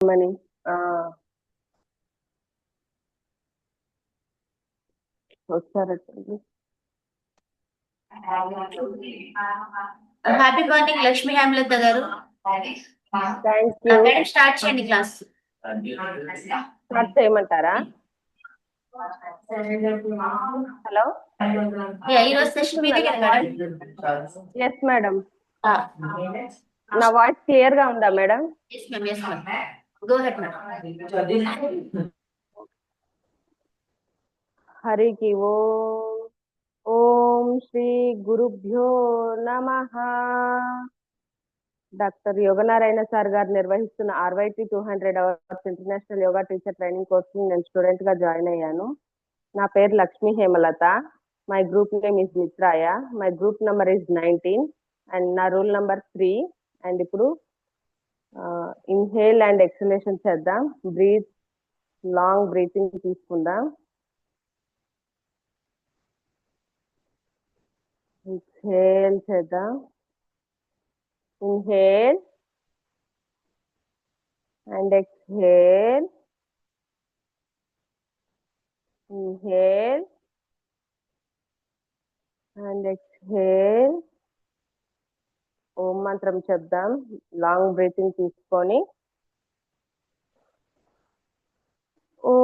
చేయమని. వచ్చారండి. Happy morning Lakshmi Hemalatha గారు. Thank you. మేడం స్టార్ట్ చేయండి క్లాస్. స్టార్ట్ చేయమంటారా? హలో, ఈ రోజు సెషన్ మీదే కదా మేడం? Yes madam. నా వాయిస్ క్లియర్ గా ఉందా madam? Yes ma'am, yes ma'am. Go ahead madam. హరికి ఓం. ఓం శ్రీ గురుభ్యో నమః. డాక్టర్ యోగనారాయణ సార్ గారు నిర్వహిస్తున్న RYT 200 hours international yoga teacher training course నేను స్టూడెంట్ గా జాయిన్ అయ్యాను. నా పేరు Lakshmi Hemalatha. My group name is Mitraya. My group number is 19 and నా రూల్ నంబర్ 3. అండ్ ఇప్పుడు ఇన్హేల్ అండ్ ఎక్సలేషన్ చేద్దాం. బ్రీత్, లాంగ్ బ్రీతింగ్ తీసుకుందాం. ఎక్సేల్ చేద్దాం. Inhale and exhale. Inhale and exhale. ఓం మంత్రం చెప్దాం. లాంగ్ బ్రీతింగ్ తీసుకొని ఓ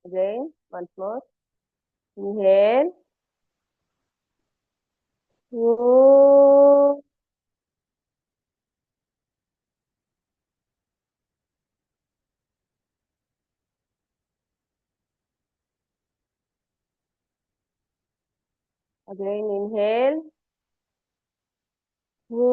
again once more. Inhale. ఓ again inhale. ఓ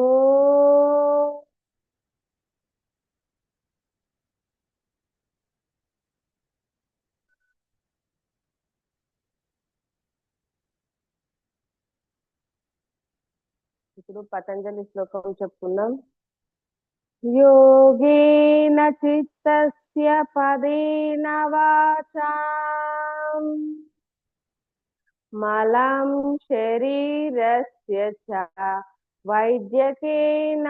ఇప్పుడు పతంజలి శ్లోకం చెప్పుకుందాం. యోగేన చిత్తస్య పదేన వాచాం మలం శరీరస్య చ వైద్యకేన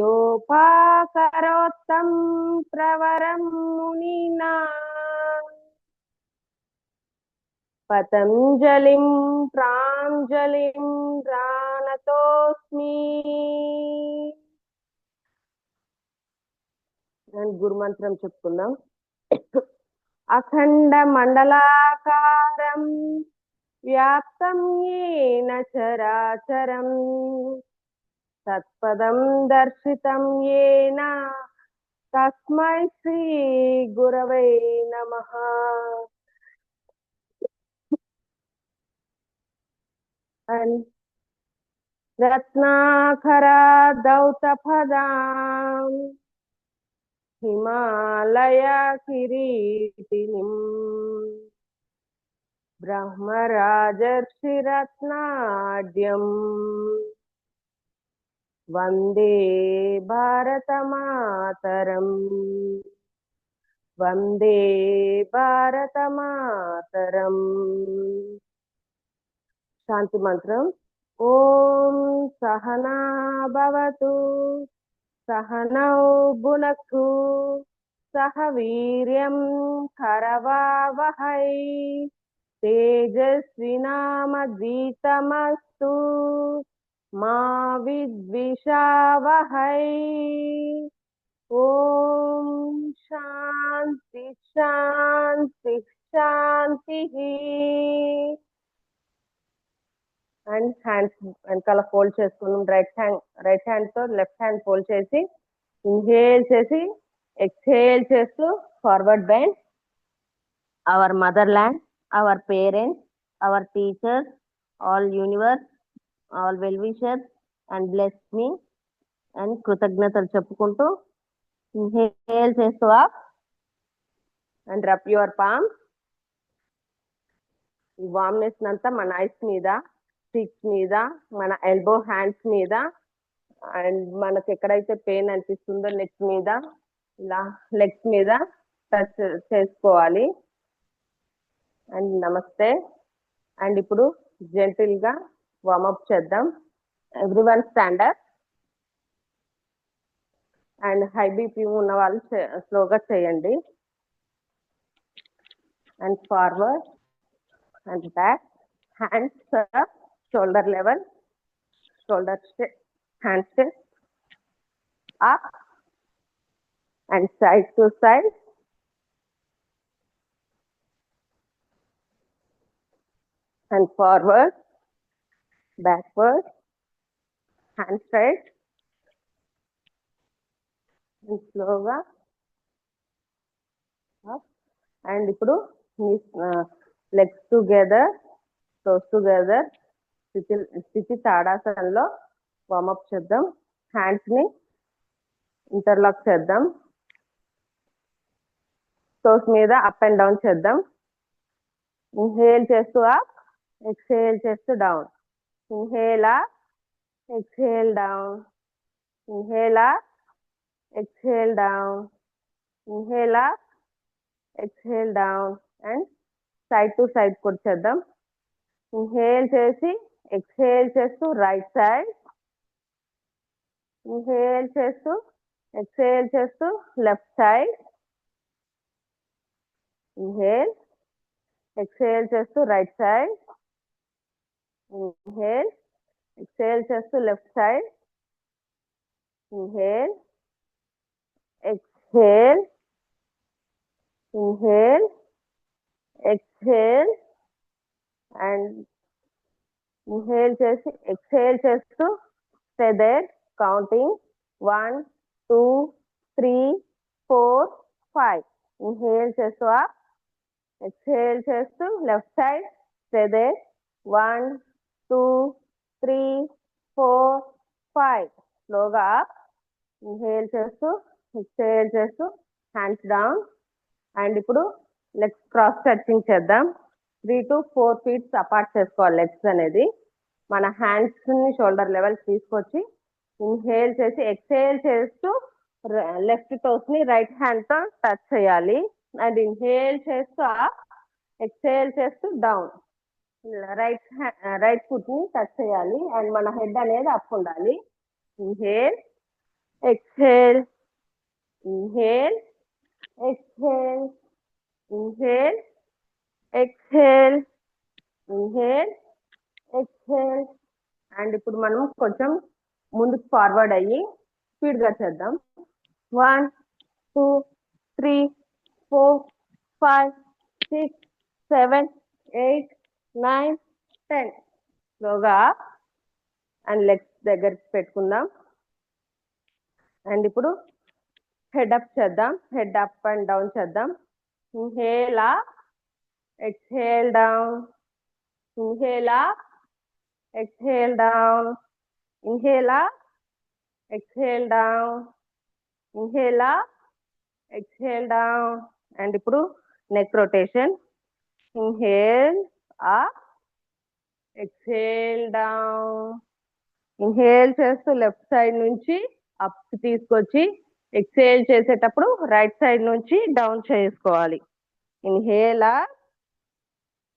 యోపాకరోత్తం ప్రవరం మునినా పతంజలిం ప్రాంజలిం ప్రాణతోస్మి. గురుమంత్రం చెప్పుకుందాం. అఖండ మండలాకారం వ్యాప్తం ఏన చరాచరం తత్పదం దర్శితం ఏన తస్మై శ్రీ గురవే నమః. రత్నాకరా దౌతపదాం హిమాలయ కిరీటినిం బ్రహ్మరాజర్షి రత్నాఢ్యం వందే భారతమాతరం. వందే భారతమాతరం. శాంతి మంత్రం. ఓం సహనా భవతు సహనౌ భునక్తు సహ వీర్యం కరవావహై తేజస్వినామద్వితమస్తు మా విద్విషావహై. ఓం శాంతి శాంతి శాంతి. అండ్ హ్యాండ్స్ వెనకాల ఫోల్డ్ చేసుకున్నాం. రైట్ హ్యాండ్ తో లెఫ్ట్ హ్యాండ్ ఫోల్డ్ చేసి ఇన్హేల్ చేసి ఎక్స్హేల్ చేస్తూ forward bend. Our mother land, our parents, hour teachers, all universe, all well wishers and bless me and కృతజ్ఞతలు చెప్పుకుంటూ ఇన్హేల్ చేస్తూ up and rub your palms. ఈ warmness అంతా మన ఐస్ మీద, స్టిక్స్ మీద, మన ఎల్బో హ్యాండ్స్ మీద అండ్ మనకు ఎక్కడైతే పెయిన్ అనిపిస్తుందో నెక్ మీద, ఇలా లెగ్స్ మీద టచ్ చేసుకోవాలి. అండ్ నమస్తే. అండ్ ఇప్పుడు జెంటిల్ గా వార్మప్ చేద్దాం. Everyone stand up. And high BP ఉన్న వాళ్ళు స్లోగా చేయండి. And forward and back. Hands up, shoulder level, shoulder hands up and side to side. And forward, backward, hand straight, and slowగా up. And ఇప్పుడు legs together, toes together, స్థితి తాడాసనంలో warm up చేద్దాం. Hands ని interlock చేద్దాం. Toes మీద up and down చేద్దాం. Inhale చేస్తూ up, exhale చేస్తూ down. Inhale up, exhale down, inhale up, exhale down, inhale up, exhale down, and side to side కూడా చేద్దాం. ఇన్హేల్ చేసి ఎక్స్హేల్ చేస్తూ రైట్ సైడ్, ఇన్హేల్ చేస్తూ ఎక్స్హేల్ చేస్తూ లెఫ్ట్ సైడ్, ఇన్హేల్ ఎక్స్హేల్ చేస్తూ రైట్ సైడ్, ఇన్హేల్ exhale చేస్తూ left side, inhale, exhale, inhale, exhale, and inhale చేసి exhale చేస్తూ stay there, counting 1, 2, 3, 4, 5. Inhale చేస్తూ up, exhale చేస్తూ left side, stay there, 1, 2, 3, 4, 5. స్లోగా up, inhale చేస్తూ ఎక్స్హేల్ చేస్తూ హ్యాండ్స్ డౌన్. అండ్ ఇప్పుడు లెగ్స్ క్రాస్ స్ట్రెచింగ్ చేద్దాం. 3 to 4 feet అపార్ట్ చేసుకోవాలి లెగ్స్ అనేది. మన హ్యాండ్స్ ని షోల్డర్ లెవెల్ తీసుకొచ్చి ఇన్హేల్ చేసి ఎక్స్హేల్ చేస్తూ లెఫ్ట్ టోస్ ని రైట్ హ్యాండ్ తో టచ్ చేయాలి. అండ్ ఇన్హేల్ చేస్తూ అప్, ఎక్స్హేల్ చేస్తూ డౌన్. రైట్ ఫుట్ ని టచ్ చేయాలి. అండ్ మన హెడ్ అనేది అప్ ఉండాలి. Inhale, exhale, inhale, exhale, inhale, exhale, inhale, exhale. And ఇప్పుడు మనం కొంచెం ముందుకు ఫార్వర్డ్ అయ్యి స్పీడ్ గా చేద్దాం. 1, 2, 3, 4, 5, 6, 7, 8, 9, 10. స్లోగా అండ్ లెగ్స్ దగ్గరికి పెట్టుకుందాం. అండ్ ఇప్పుడు హెడ్ అప్ చేద్దాం. హెడ్ అప్ అండ్ డౌన్ చేద్దాం. Inhale up, exhale down, inhale up, exhale down, inhale up, exhale down, inhale up, exhale down. And ఇప్పుడు neck rotation. Inhale up, exhale down. Inhale చేస్తూ left side నుంచి up తీసుకొచ్చి exhale చేసేటప్పుడు right side నుంచి down చేసుకోవాలి. Inhale up,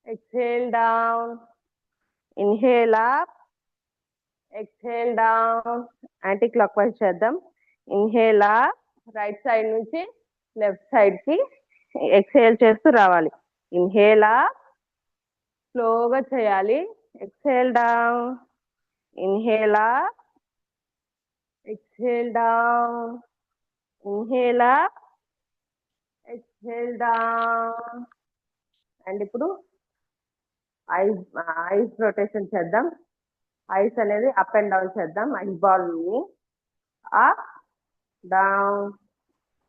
exhale down, inhale up, exhale down. Anticlockwise చేద్దాం. Inhale up, right side నుంచి left side కి exhale చేస్తూ రావాలి. ఇన్హేల్ అప్, స్లోగా చేయాలి. Exhale down, inhale up, exhale down, inhale up, exhale down. And ఇప్పుడు ice rotation చేద్దాం. Ice అనేది అప్ అండ్ డౌన్ చేద్దాం. ఐస్ బాల్ ని up down,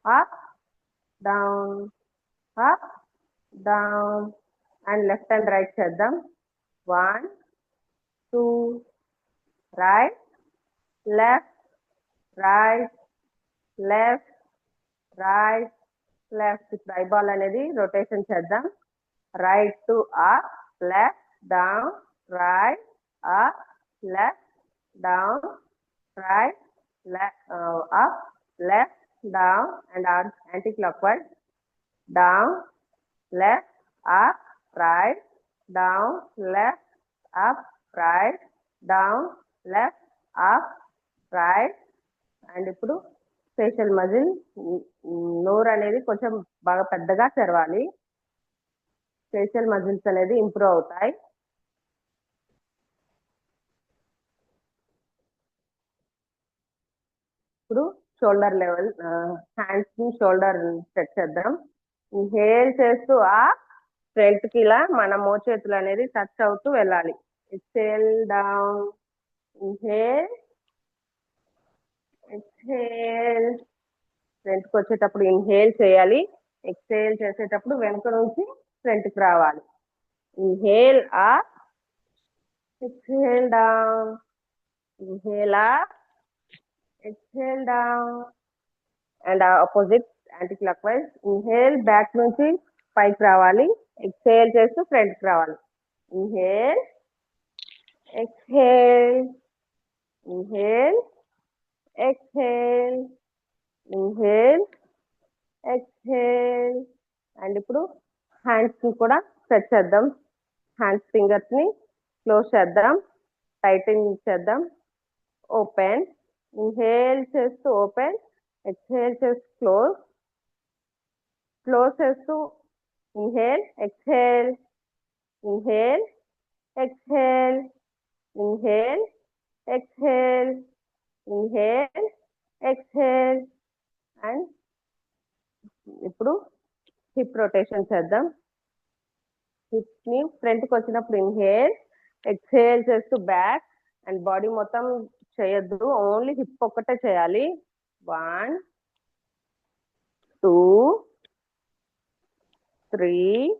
up down, up down. And left and right చేద్దాం. 1, 2, right, left, right, left, right, left. ఇప్పుడు eyeball అనేది rotation చేద్దాం. Right to up, left, down, right, up, left, down, right, up, left, down. And anti clock wise. down, left, up, right, down, left, up, right, down, left, up, right. And ఇప్పుడు facial muscle, నోరు అనేది కొంచెం బాగా పెద్దగా తెరవాలి. Facial muscles అనేది improve అవుతాయి. ఇప్పుడు షోల్డర్ లెవెల్, హ్యాండ్స్ ని షోల్డర్ సెట్ చేద్దాం. ఇన్హేల్ చేస్తూ ఫ్రంట్ కి ఇలా మన మోచేతులు అనేది టచ్ అవుతూ వెళ్ళాలి. Exhale down, inhale, exhale. Front కి వచ్చేటప్పుడు ఇన్హేల్ చేయాలి. ఎక్సేల్ చేసేటప్పుడు వెనుక నుంచి ఫ్రంట్ కి రావాలి. Inhale up, exhale down, inhale up, exhale down. And opposite anti clock wise. Inhale back నుంచి పైకి రావాలి. ఎక్సేల్ చేస్తూ ఫ్రంట్ కి రావాలి. Inhale, exhale, inhale, exhale, inhale, exhale. And ఇప్పుడు హ్యాండ్స్ ని కూడా సెట్ చేద్దాం. హ్యాండ్స్ ఫింగర్స్ ని క్లోజ్ చేద్దాం, టైటింగ్ చేద్దాం. ఓపెన్, ఇన్హేల్ చేస్తూ ఓపెన్, ఎక్సేల్ చేస్తూ క్లోజ్, క్లోజ్ చేస్తూ inhale, exhale, inhale, exhale, inhale, exhale, inhale, exhale. And ఇప్పుడు హిప్ రొటేషన్ చేద్దాం. హిప్ ని ఫ్రంట్ కి వచ్చినప్పుడు ఇన్హేల్, ఎక్సేల్ చేస్తూ బ్యాక్. అండ్ బాడీ మొత్తం చేయొద్దు, ఓన్లీ హిప్ ఒక్కటే చేయాలి. 1 2 3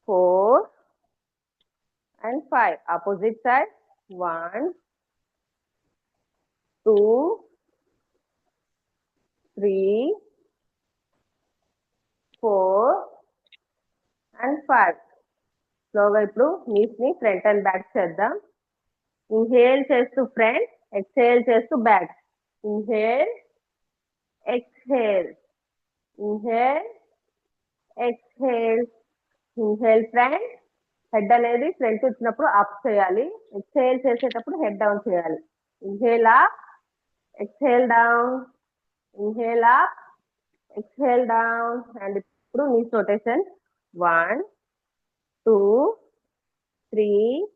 4 and 5. Opposite side. 1 2 3 4 and 5. స్లోగా ఇప్పుడు నీస్ ని ఫ్రంట్ అండ్ బ్యాక్ చేద్దాం. ఇన్హేల్ చేస్తూ ఫ్రంట్, ఎక్సేల్ చేస్తూ back. Inhale, exhale, inhale, exhale, inhale front. Head అనేది ఫ్రంట్ వచ్చినప్పుడు అప్ చేయాలి. ఎక్సేల్ చేసేటప్పుడు హెడ్ డౌన్ చేయాలి. Inhale up, exhale down, inhale up, exhale down. And ఇప్పుడు knees rotation. 1 2 3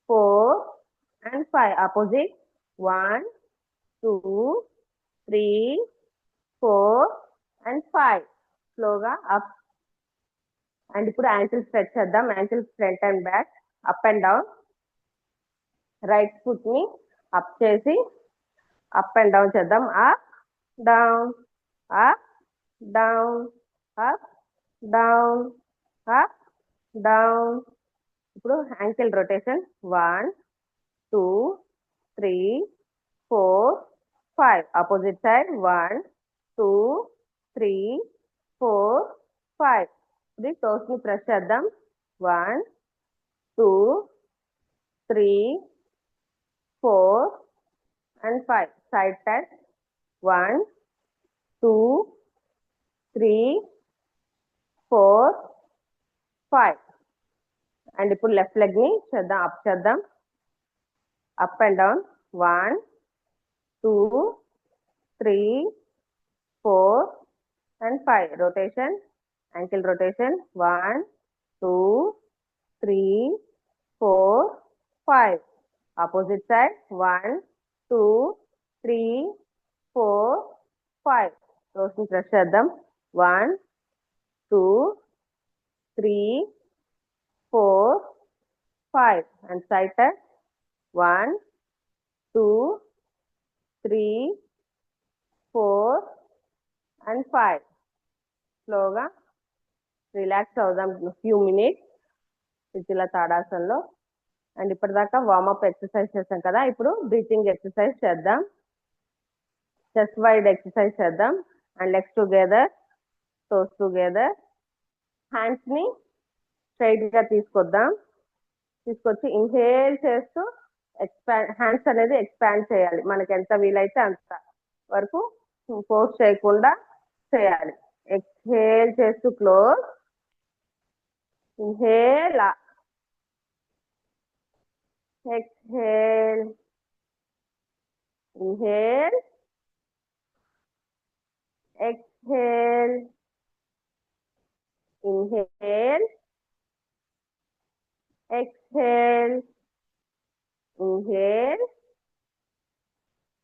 4 and 5. Opposite. 1 2 3 4 and 5. స్లోగా అప్. అండ్ ఇప్పుడు ankle stretch చేద్దాం. Ankle front and back, up and down. Right foot ని up చేసి up and down చేద్దాం. Up down, up down, up down, up down. ఇప్పుడు ankle rotation. 1 2 3 4 5. Opposite side. 1 2 3 4 5. ఇది toes ని press చేద్దాం. 1 2 3 4 and 5. Side touch. 1 2 3 4 5. And ఇప్పుడు left leg ని చేద్దాం, అప్ చేద్దాం. Up and down. 1 2 3 4 and 5. Rotation, ankle rotation. 1 2 3 4 5. Opposite side. 1 2 3 4 5. Toes ని press చేద్దాం. 1 2 3 4 5. and side touch. 1 2 3 4 and 5. స్లోగా రిలాక్స్ అవుదాం ఫ్యూ మినిట్స్ శిథిల తాడాసనలో. అండ్ ఇప్పటిదాకా వార్మప్ ఎక్సర్సైజ్ చేస్తాం కదా, ఇప్పుడు బ్రీతింగ్ ఎక్సర్సైజ్ చేద్దాం. చెస్ట్ వైడ్ ఎక్సర్సైజ్ చేద్దాం. And legs together, toes together. Hands ని స్ట్రైట్ గా తీసుకొద్దాం. తీసుకొచ్చి ఇన్హేల్ చేస్తూ ఎక్స్పాండ్, హ్యాండ్స్ అనేది ఎక్స్పాండ్ చేయాలి. మనకి ఎంత వీలైతే అంత వరకు ఫోర్స్ చేయకుండా చేయాలి. ఎక్స్హేల్ చేస్తూ close, inhale, exhale, inhale, exhale, inhale, exhale, inhale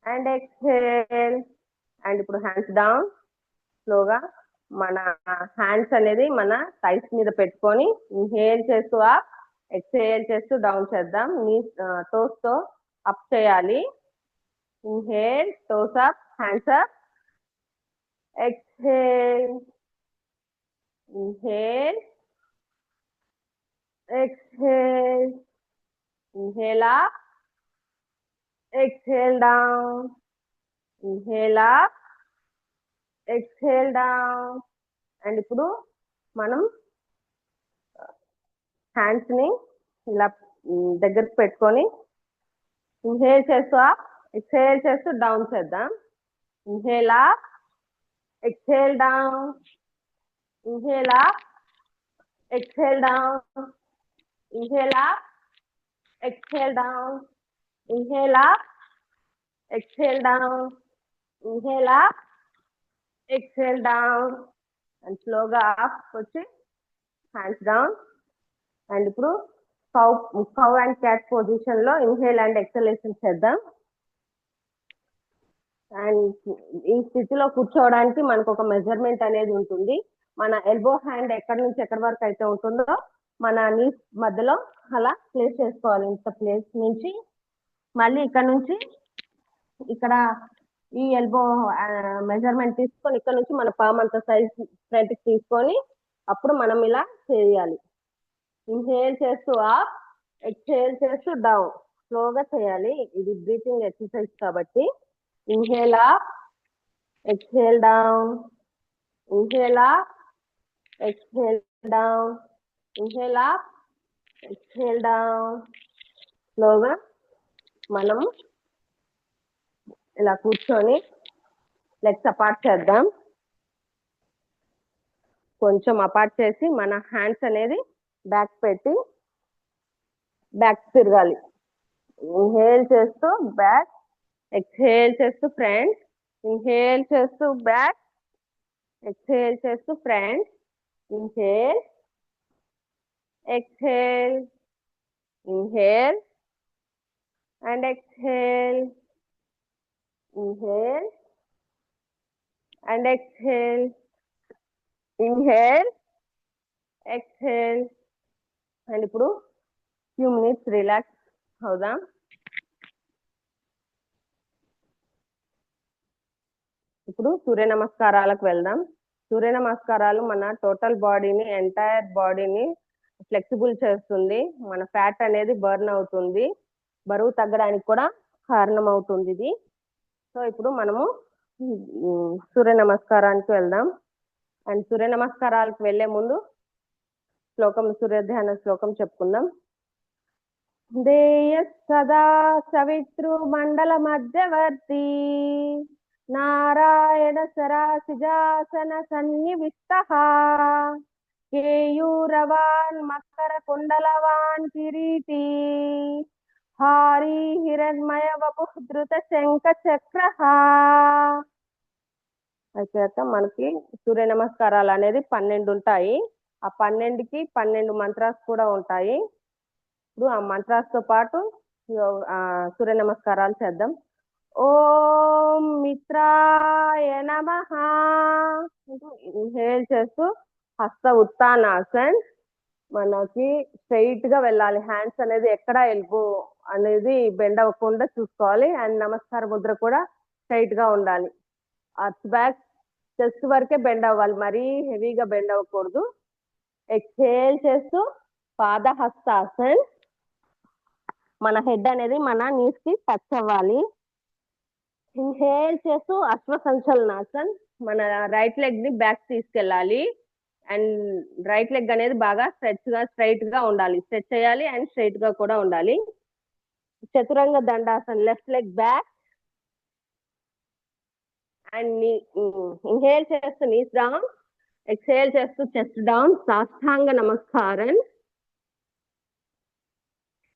and exhale. And ఇప్పుడు హ్యాండ్స్ డౌన్. స్లోగా మన హ్యాండ్స్ అనేది మన థైస్ మీద పెట్టుకొని ఇన్హేల్ చేస్తూ అప్, ఎక్స్హేల్ చేస్తూ డౌన్ చేద్దాం. నీ టోస్ తో అప్ చేయాలి. Inhale, toes up, hands up, exhale, inhale, exhale, inhale up, exhale down, inhale up, exhale down. And ఇప్పుడు మనం హ్యాండ్స్ ని ఇలా దగ్గరకు పెట్టుకొని ఇన్హేల్ చేస్తూ అప్, ఎక్స్హేల్ చేస్తూ డౌన్ చేద్దాం. Inhale up, exhale down, inhale up, exhale down, inhale up, exhale down, inhale up, exhale down, inhale up, exhale down, and slowగా up వచ్చి hands down. అండ్ ఇప్పుడు కౌ అండ్ క్యాట్ పొజిషన్ లో inhale and exhalation చేద్దాం. And ఈ స్థితిలో కూర్చోవడానికి మనకు ఒక measurement అనేది ఉంటుంది. మన ఎల్బో హ్యాండ్ ఎక్కడి నుంచి ఎక్కడి వరకు అయితే ఉంటుందో మన నీస్ మధ్యలో అలా ప్లేస్ చేసుకోవాలి. ఇంత ప్లేస్ నుంచి మళ్ళీ ఇక్కడ నుంచి ఇక్కడ ఈ ఎల్బో మెజర్మెంట్ తీసుకొని ఇక్కడ నుంచి మన పామ్ అంత సైజ్ ఫ్రంట్ తీసుకొని అప్పుడు మనం ఇలా చేయాలి. ఇన్హేల్ చేస్తూ అప్, ఎక్స్హేల్ చేస్తూ డౌన్. స్లోగా చేయాలి, ఇది బ్రీతింగ్ ఎక్సర్సైజ్ కాబట్టి. Inhale up, exhale down, inhale up, exhale down, inhale up, exhale down. స్లోగా మనం ఇలా కూర్చొని లెగ్స్ అపార్ట్ చేద్దాం. కొంచెం అపార్ట్ చేసి మన హ్యాండ్స్ అనేది బ్యాక్ పెట్టి బ్యాక్ తిరగాలి. ఇన్హేల్ చేస్తూ బ్యాక్, ఎక్స్హేల్ చేస్తూ ఫ్రంట్, ఇన్హేల్ చేస్తూ బ్యాక్, ఎక్స్హేల్ చేస్తూ front, inhale, exhale, inhale and exhale, inhale and exhale, inhale, exhale. And ఇప్పుడు ఫ్యూ మినిట్స్ రిలాక్స్ అవుదాం. ఇప్పుడు సూర్య నమస్కారాలకు వెళ్దాం. సూర్య నమస్కారాలు మన టోటల్ బాడీని, ఎంటైర్ బాడీని ఫ్లెక్సిబుల్ చేస్తుంది. మన ఫ్యాట్ అనేది బర్న్ అవుతుంది, బరువు తగ్గడానికి కూడా కారణం అవుతుంది ఇది. సో ఇప్పుడు మనము సూర్య నమస్కారానికి వెళ్దాం. అండ్ సూర్య నమస్కారాలకు వెళ్లే ముందు సూర్య ధ్యాన శ్లోకం చెప్పుకుందాం. దేయ సదా సవితృ మండల మధ్యవర్తి నారాయణ సరాసిజాసన సన్నివిష్టః కేయూరవాన్ మకర కుండలవాన్ కిరీటి హారీ హిరణ్మయ వపుః ధృత శంఖ చక్రః. అయితే మనకి సూర్య నమస్కారాలు అనేది 12 ఉంటాయి. ఆ 12కి 12 మంత్రాస్ కూడా ఉంటాయి. ఇప్పుడు ఆ మంత్రాస్ తో పాటు సూర్య నమస్కారాలు చేద్దాం. ఓం మిత్రాయ నమః. ఇన్హేల్ చేస్తూ హస్త ఉత్తానాసన్, మనకి స్ట్రైట్ గా వెళ్ళాలి. హ్యాండ్స్ అనేది ఎక్కడ ఎల్బో అనేది బెండ్ అవ్వకుండా చూసుకోవాలి. అండ్ నమస్కార ముద్ర కూడా స్ట్రైట్ గా ఉండాలి. అర్చ్ బ్యాక్ చెస్ట్ వరకే బెండ్ అవ్వాలి, మరీ హెవీగా బెండ్ అవ్వకూడదు. ఎక్స్హేల్ చేస్తూ పాదహస్తాసన్, మన హెడ్ అనేది మన నీస్ కి టచ్ అవ్వాలి. ఇన్హేల్ చేస్తూ అశ్వ సంచలనాసన్, మన రైట్ లెగ్ ని బ్యాక్ తీసుకెళ్ళాలి. అండ్ రైట్ లెగ్ అనేది బాగా స్ట్రైట్ గా ఉండాలి, స్ట్రెచ్ చేయాలి అండ్ స్ట్రైట్ గా కూడా ఉండాలి. Chaturanga Dandasan, left leg back and inhale చేస్తూ నీస్ డౌన్, ఎక్సేల్ చేస్తూ చెస్ట్ డౌన్, సాష్టాంగ నమస్కారం.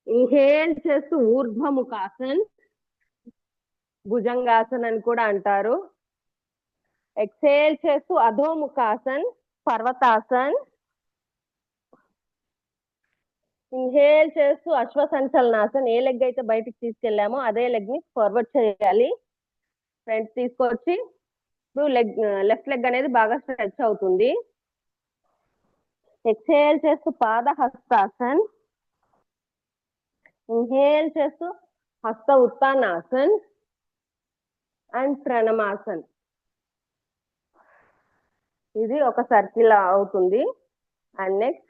ఇన్హేల్ చేస్తూ ఊర్ధ్వముఖాసన్, భుజంగాసన్ అని కూడా అంటారు. ఎక్సేల్ చేస్తూ అధోముఖాసన్, పర్వతాసన్. ఇన్హేల్ చేస్తూ అశ్వసంచలనాసన్. ఏ లెగ్ అయితే బయటికి తీసుకెళ్ళామో అదే లెగ్ ని ఫార్వర్డ్ చేయాలి. ఫ్రంట్ తీసుకొచ్చి ఇప్పుడు లెఫ్ట్ లెగ్ అనేది బాగా స్ట్రెచ్ అవుతుంది. ఎక్సేల్ చేస్తూ పాదహస్తాసన్. ఇన్హేల్ చేస్తూ హస్త ఉత్తానాసన్ అండ్ ప్రణమాసన్. ఇది ఒక సర్కిల్ అవుతుంది. అండ్ నెక్స్ట్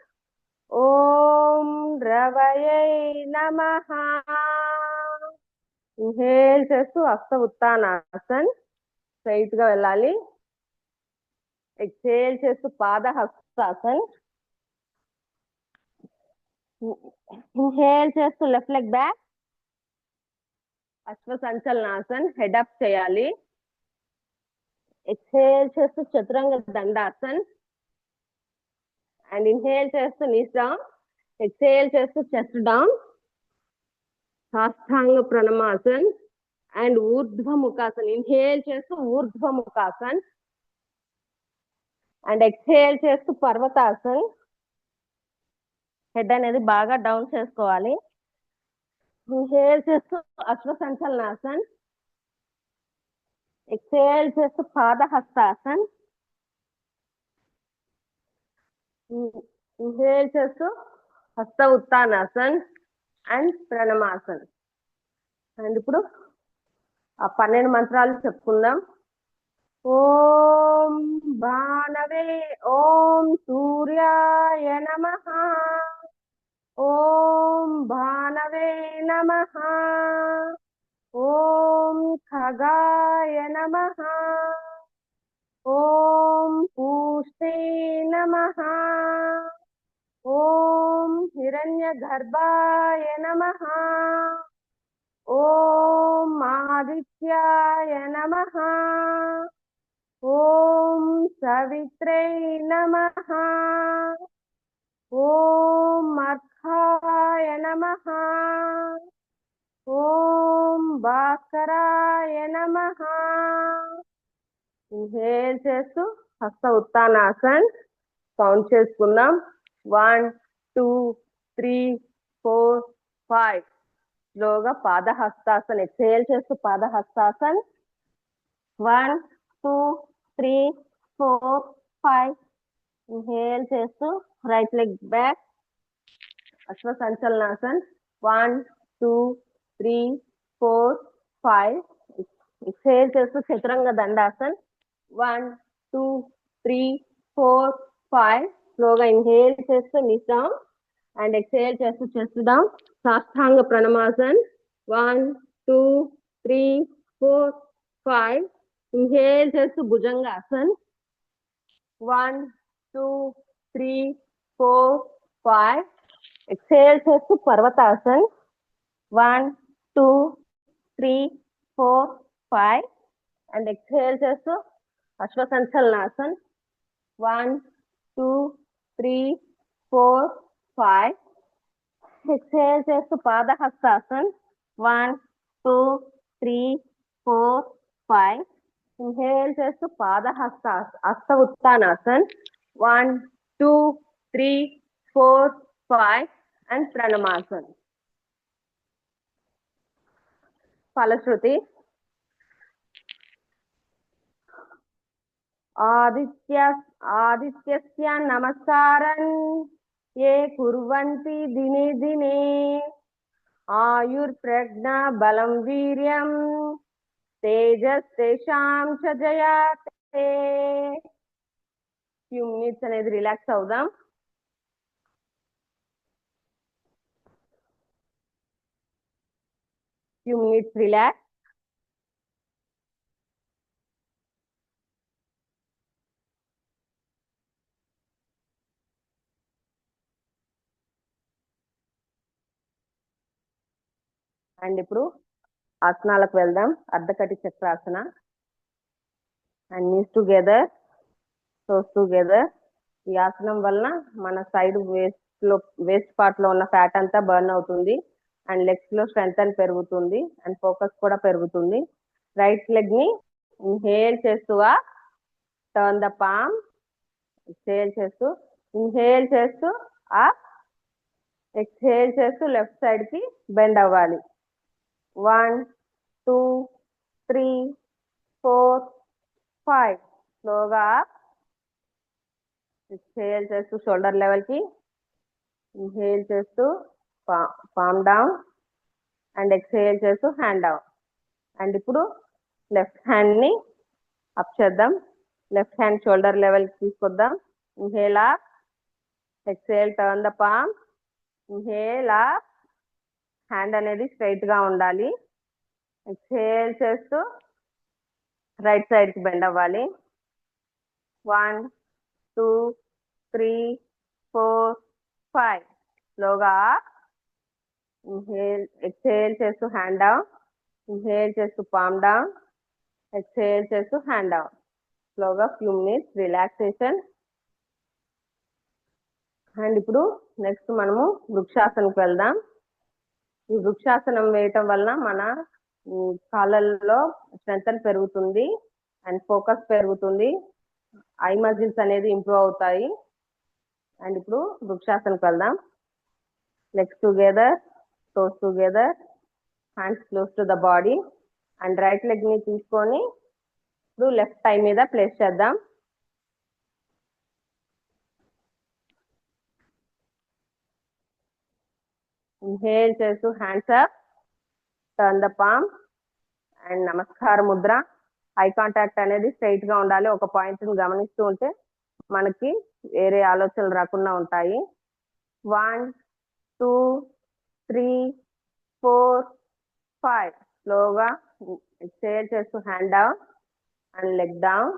ఓం రవయై నమః. ఇన్హేల్ చేస్తూ హస్త ఉత్తానాసన్, స్ట్రైట్ గా వెళ్ళాలి. ఎక్సేల్ చేస్తూ పాదహస్తాసన్. ఇన్హేల్ చేస్తూ left leg back, Ashwasanchalanasan, head up చేయాలి. ఎక్సేల్ చేస్తూ చతురంగ దండాసన్ అండ్ ఇన్హేల్ చేస్తూ నీస్ డౌన్. ఎక్సేల్ చేస్తూ chest down, Sashtanga Pranamasan and ఊర్ధ్వముఖాసన్. Inhale చేస్తూ ఊర్ధ్వముఖాసన్ అండ్ ఎక్సేల్ చేస్తూ పర్వతాసన్. హెడ్ అనేది బాగా డౌన్ చేసుకోవాలి. ఇన్హేల్ చేస్తూ అశ్వసంచలనాసన్. ఎక్సేల్ చేస్తూ పాదహస్తాసన్. ఇన్హేల్ చేస్తూ హస్త ఉత్తానాసన్ అండ్ ప్రణమాసన్. అండ్ ఇప్పుడు ఆ 12 మంత్రాలు చెప్పుకుందాం. ఓం భానవే, ఓం సూర్యాయ నమః, ఓం భానవే నమః, ఓం ఖగాయ నమః, ఓం పూష్టే నమః, ఓం హిరణ్యగర్భాయ నమః, ఓం ఆదిత్యాయ నమః, ఓం సవిత్రే నమః, ఓం అర్కాయ నమః, ఓం భాస్కరాయ నమః. ఇన్హేల్ చేస్తూ హస్త ఉత్తానాసన్ కౌంట్ చేసుకుందాం. 1 2 3 4 5. స్లోగా పాదహస్తాసన్. ఎక్సేల్ చేస్తూ పాదహస్తాసన్. 1 2 3 4 5. ఇన్హేల్ చేస్తూ రైట్ లెగ్ బ్యాక్, అశ్వసంచలనాసన్. 1 2 3 4 5. ఎక్సేల్ చేస్తూ చతురంగ దండాసన్. 1 2 3 4 5. స్లోగా ఇన్హేల్ చేస్తూ నీస్ డౌన్ అండ్ ఎక్సేల్ చేస్తూ చెస్ట్ డౌన్, సాష్టాంగ ప్రణమాసన్. 1 2 3 4 5. ఇన్హేల్ చేస్తూ భుజంగాసన్. 1 2 3 4 5. ఎక్సేల్ చేస్తూ పర్వతాసన్. 1 2 3 4 5. అండ్ ఎక్సేల్ చేస్తూ అశ్వసంచలనాసన్. 1 2 3 4 5. ఎక్సేల్ చేస్తూ పాదహస్తాసన్. 1 2 3 4 5. ఇన్హేల్ చేస్తూ హస్త ఉత్తానాసన్. 1 2 3 4 5 అండ్ ప్రణమాసన్. ఫలశ్రుతి. ఆదిత్యస్య నమస్కారం ఏ కుర్వంతి దినే దినే ఆయుర్ప్రజ్ఞ బలం వీర్యం తేజస్తేషాం చ జయాతే. ఫ్యూ మినిట్స్ అనేది రిలాక్స్ అవుదాం. Few minutes relax. అండ్ ఇప్పుడు ఆసనాలకు వెళ్దాం. Ardhakati Chakrasana. And knees together. Toes together. ఈ ఆసనం వలన మన సైడ్ వేస్ట్ పార్ట్ లో ఉన్న ఫ్యాట్ అంతా బర్న్ అవుతుంది అండ్ లెగ్స్ లో స్ట్రెంగ్త్ అని పెరుగుతుంది అండ్ ఫోకస్ కూడా పెరుగుతుంది. రైట్ లెగ్ ని ఇన్హేల్ చేస్తూ టర్న్ ద పామ్, ఎక్స్హేల్ చేస్తూ ఇన్హేల్ చేస్తూ ఎక్స్హేల్ చేస్తూ లెఫ్ట్ సైడ్ కి బెండ్ అవ్వాలి. 1 2 3 4 5 స్లోగా ఎక్స్హేల్ చేస్తూ షోల్డర్ లెవెల్ కి, ఇన్హేల్ చేస్తూ పామ్ డౌన్ అండ్ ఎక్స్హేల్ చేస్తూ హ్యాండ్ డౌన్. అండ్ ఇప్పుడు లెఫ్ట్ హ్యాండ్ ని అప్ చేద్దాం. లెఫ్ట్ హ్యాండ్ షోల్డర్ లెవెల్ కి తీసుకొద్దాం. Inhale up, exhale turn the palm, inhale up. Hand అనేది స్ట్రైట్ గా ఉండాలి. ఎక్స్హేల్ చేస్తూ రైట్ సైడ్ కి బెండ్ అవ్వాలి. 1 2 3 4 5 స్లోగా ఇన్హేల్, ఎక్స్హేల్ చేస్తూ హ్యాండ్ డౌన్, ఇన్హేల్ చేస్తూ పామ్ డౌన్, ఎక్స్హేల్ చేస్తూ హ్యాండ్ డౌన్. స్లోగా ఫ్యూ మినిట్స్ రిలాక్సేషన్. అండ్ ఇప్పుడు నెక్స్ట్ మనము వృక్షాసనకి వెళ్దాం. ఈ వృక్షాసనం వేయటం వలన మన కాళ్ళల్లో స్ట్రెంగ్త్ పెరుగుతుంది అండ్ ఫోకస్ పెరుగుతుంది, ఐ మజిల్స్ అనేది ఇంప్రూవ్ అవుతాయి. అండ్ ఇప్పుడు వృక్షాసనకి వెళ్దాం. Legs together, toes together, hands close to the body and right leg ని తీసుకొని ఇప్పుడు లెఫ్ట్ థై మీద ప్లేస్ చేద్దాం. ఇన్హేల్ చేస్తూ hands up, turn the palm and నమస్కార ముద్ర. ఐ కాంటాక్ట్ అనేది స్ట్రైట్ గా ఉండాలి. ఒక పాయింట్ ని గమనిస్తూ ఉంటే మనకి వేరే ఆలోచనలు రాకుండా ఉంటాయి. 1 2 3 4 5 స్లోగా ఎక్స్హేల్ చేస్తూ hand down and leg down.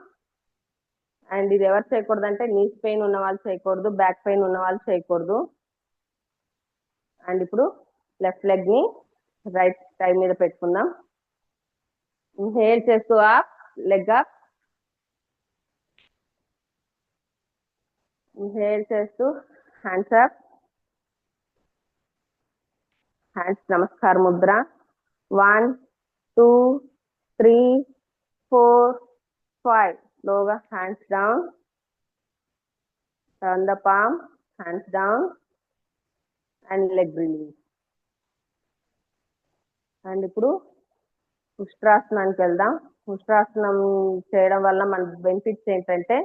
And ఇది ఎవరు చేయకూడదు అంటే నీస్ పెయిన్ ఉన్న వాళ్ళు చేయకూడదు, బ్యాక్ పెయిన్ ఉన్న వాళ్ళు చేయకూడదు. అండ్ ఇప్పుడు లెఫ్ట్ లెగ్ ని రైట్ థై మీద పెట్టుకుందాం. ఇన్హేల్ చేస్తూ అప్, లెగ్ అప్, ఇన్హేల్ చేస్తూ హ్యాండ్స్ అప్, హ్యాండ్స్ నమస్కార ముద్ర. 1 2 3 4 5 స్లోగా hands down, turn the palm, hands down and leg release. And ఇప్పుడు ఉష్ట్రాసనానికి వెళ్దాం. ఉష్ట్రాసనం చేయడం వల్ల మన బెనిఫిట్స్ ఏంటంటే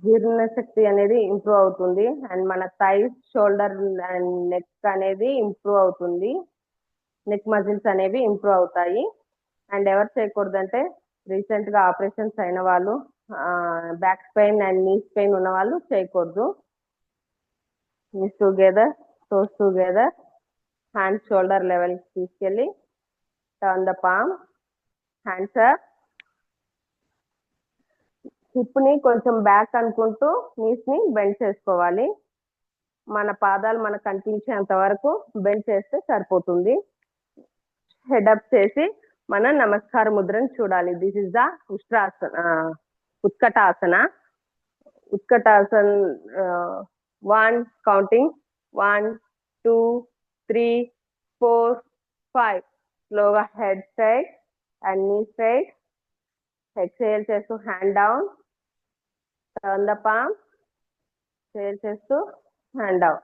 జీర్ణశక్తి అనేది ఇంప్రూవ్ అవుతుంది అండ్ మన థైస్, షోల్డర్ అండ్ నెక్ అనేది ఇంప్రూవ్ అవుతుంది. నెక్ మజిల్స్ అనేవి ఇంప్రూవ్ అవుతాయి. అండ్ ఎవరు చేయకూడదంటే రీసెంట్ గా ఆపరేషన్స్ అయిన వాళ్ళు, back pain and knees pain ఉన్న వాళ్ళు చేయకూడదు. Knees together, toes together, hands shoulder level తీసుకెళ్ళి turn the palm, hands up. Hip ని కొంచెం బ్యాక్ అనుకుంటూ నీస్ ని బెండ్ చేసుకోవాలి. మన పాదాలు మనకు కనిపించేంత వరకు బెండ్ చేస్తే సరిపోతుంది. హెడ్ అప్ చేసి మన నమస్కార ముద్రను చూడాలి. This is the Utkatasana. Utkatasana 1 counting 1 2 3 4 5 స్లోగా head straight and knee straight. Exhale చేస్తూ hand down, turn the palm, exhale చేస్తూ hand down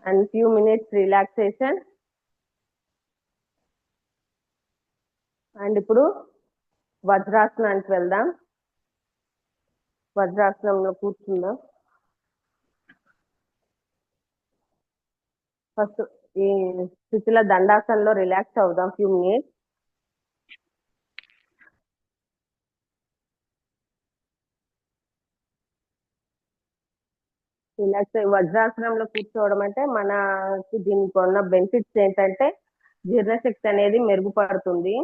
and few minutes relaxation. And ఇప్పుడు వజ్రాసనానికి వెళ్దాం. వజ్రాసనంలో కూర్చుందాం. ఫస్ట్ ఈ స్థితిలో దండాసనలో రిలాక్స్ అవుదాం ఫ్యూ మినిట్స్. రిలాక్స్ వజ్రాసనంలో కూర్చోవడం అంటే మనకి దీనికి ఉన్న బెనిఫిట్స్ ఏంటంటే జీర్ణశక్తి అనేది మెరుగుపడుతుంది,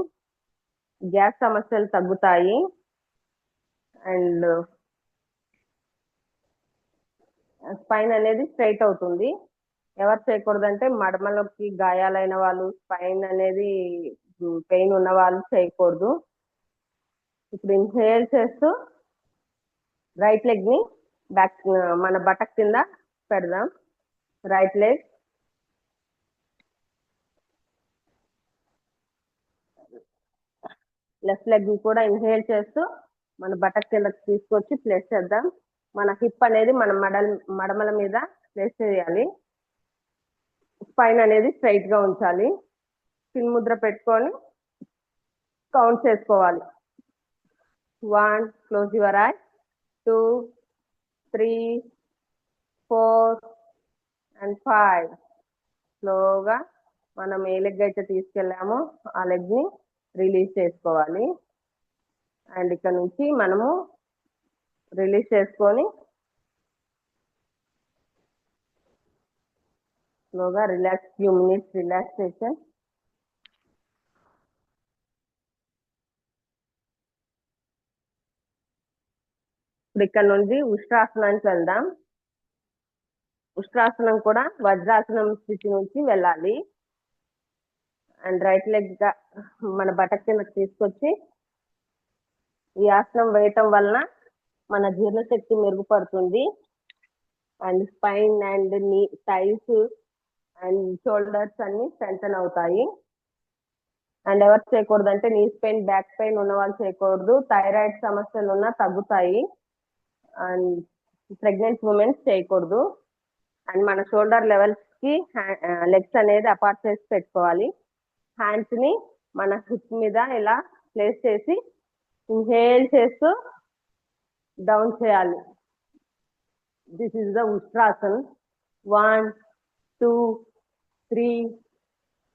గ్యాస్ సమస్యలు తగ్గుతాయి అండ్ స్పైన్ అనేది స్ట్రైట్ అవుతుంది. ఎవరు చేయకూడదంటే మడమలకి గాయాలైన వాళ్ళు, స్పైన్ అనేది పెయిన్ ఉన్న వాళ్ళు చేయకూడదు. ఇప్పుడు ఇన్హేల్ చేస్తూ రైట్ లెగ్ ని బ్యాక్ మన బటక్ కింద పెడదాం. రైట్ లెగ్, లెఫ్ట్ లెగ్ ని కూడా ఇన్హేల్ చేస్తూ మన బటక్ కిందకి తీసుకొచ్చి ప్లేస్ చేద్దాం. మన హిప్ అనేది మన మడమల మీద ప్లేస్ చేయాలి. స్పైన్ అనేది స్ట్రైట్ గా ఉంచాలి. పిన్ ముద్ర పెట్టుకొని కౌంట్ చేసుకోవాలి. 1, క్లోజ్ యువర్ ఐ, 2, 3, 4 and 5. స్లోగా మనం ఏ లెగ్ అయితే తీసుకెళ్ళామో ఆ లెగ్ ని రిలీజ్ చేసుకోవాలి. అండ్ ఇక్కడ నుంచి మనము రిలీజ్ చేసుకొని స్లోగా రిలాక్స్, ఫ్యూ మినిట్స్ రిలాక్సేషన్. ఇప్పుడు ఇక్కడ నుండి ఉష్ట్రాసనానికి వెళ్దాం. ఉష్ట్రాసనం కూడా వజ్రాసనం స్థితి నుంచి వెళ్ళాలి. అండ్ రైట్ లెగ్ మన బటక్ కిందకి తీసుకొచ్చి ఈ ఆసనం వేయటం వలన మన జీర్ణశక్తి మెరుగుపడుతుంది. అండ్ స్పైన్ అండ్ నీ థైస్ అండ్ షోల్డర్స్ అన్ని స్ట్రెంథెన్ అవుతాయి. అండ్ ఎవరు చేయకూడదు అంటే నీస్ పెయిన్, బ్యాక్ పెయిన్ ఉన్న వాళ్ళు చేయకూడదు. థైరాయిడ్ సమస్యలు ఉన్నా తగ్గుతాయి. అండ్ ప్రెగ్నెంట్ ఉమెన్స్ చేయకూడదు. అండ్ మన షోల్డర్ లెవెల్స్ కి లెగ్స్ అనేది అపార్ట్ చేసి పెట్టుకోవాలి. హ్యాండ్స్ ని మన హిప్ మీద ఇలా ప్లేస్ చేసి ఇన్హేల్ చేస్తూ డౌన్ చేయాలి. This is the Ushtrasan. 1, 2, 3,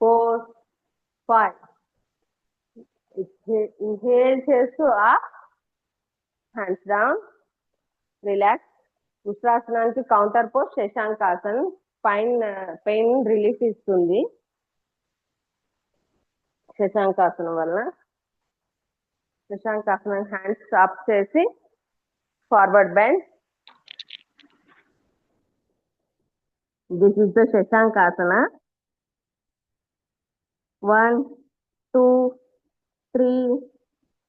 4, 5. Inhale చేస్తూ అప్, హ్యాండ్స్ డౌన్, రిలాక్స్. ఉష్ట్రాసనానికి counter pose Shashankasan. Pain relief ఇస్తుంది శశాంకాసనం వల్ల. శశాంకాసనం హ్యాండ్స్ అప్ చేసి forward bend. This is the Shashankasana. 1, 2, 3,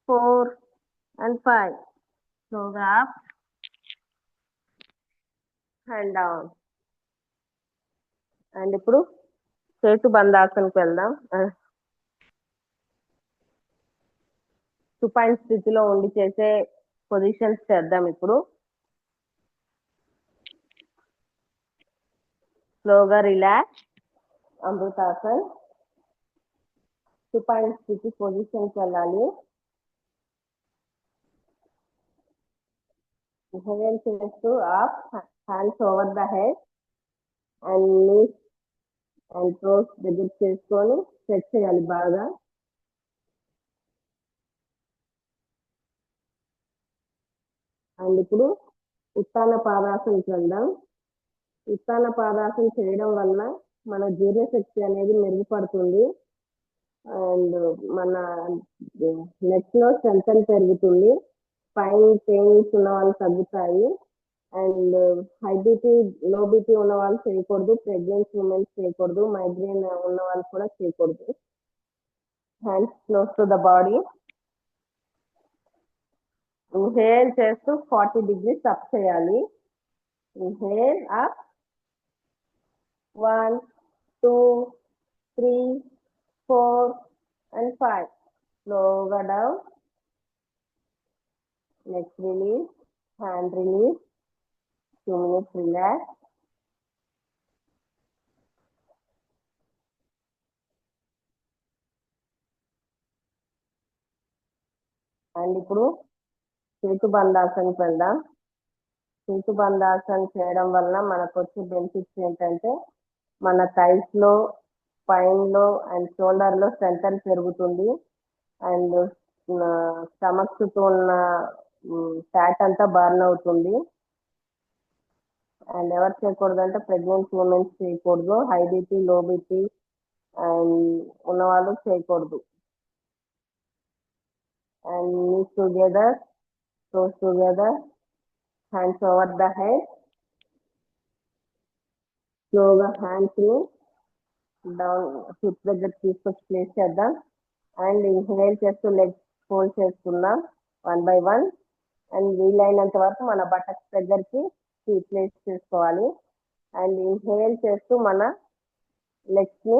4 and 5. Slowly up and down. And ఇప్పుడు చేతు బంధాసనకి వెళ్దాం. సుపైన్ స్థితిలో ఉండి చేసే పొజిషన్స్ చేద్దాం. ఇప్పుడు స్లోగా రిలాక్స్, అమృతాసన్. సుపైన్ స్థితి పొజిషన్కి వెళ్ళాలి. ఇన్హేల్ చేస్తూ up, hands over the head and knees and toes దగ్గర చేసుకొని స్ట్రెచ్ చేయాలి బాగా. అండ్ ఇప్పుడు ఉత్తాన పాదాసనకి వెళ్దాం. ఉత్తాన పాదాసన చేయడం వల్ల మన జీర్ణశక్తి అనేది మెరుగుపడుతుంది. అండ్ మన నెక్ లో స్ట్రెంథెన్ పెరుగుతుంది. స్పైన్ పెయిన్స్ ఉన్న వాళ్ళు తగ్గుతాయి. And high BP, low BP ఉన్న వాళ్ళు చేయకూడదు. ప్రెగ్నెంట్ ఉమెన్స్ చేయకూడదు. మైగ్రేన్ ఉన్న వాళ్ళు కూడా చేయకూడదు. Hands close to the body. Inhale చేస్తూ 40 degrees అప్ చేయాలి. Inhale up, 1, 2, 3, 4 and 5. Slowly down. Next release, hand release. 2 minutes relax. And ఇప్పుడు చేతు బంధాసనకి వెళ్దాం. చేతు బంధాసన చేయడం వల్ల మనకు వచ్చే బెనిఫిట్స్ ఏంటంటే మన థైస్ లో, స్పైన్ లో అండ్ షోల్డర్ లో స్ట్రెంథెన్ పెరుగుతుంది. అండ్ స్టమక్ చుట్టూ ఉన్న ఫ్యాట్ అంతా బర్న్ అవుతుంది. అండ్ ఎవరు చేయకూడదు అంటే ప్రెగ్నెంట్ ఉమెన్స్ చేయకూడదు. High BP, low BP and ఉన్నవాళ్ళు చేయకూడదు. And knees together, toes together, hands over the head. స్లోగా హ్యాండ్స్ ని డౌన్ హిప్ దగ్గర తీసుకొచ్చి ప్లేస్ చేద్దాం. అండ్ ఇన్హేల్ చేస్తూ లెగ్స్ ఫోల్డ్ చేసుకుందాం 1 by 1. అండ్ వీలైనంత వరకు మన బటక్స్ దగ్గరికి ప్లేస్ చేసుకోవాలి. అండ్ ఇన్హేల్ చేస్తూ మన లెగ్స్ ని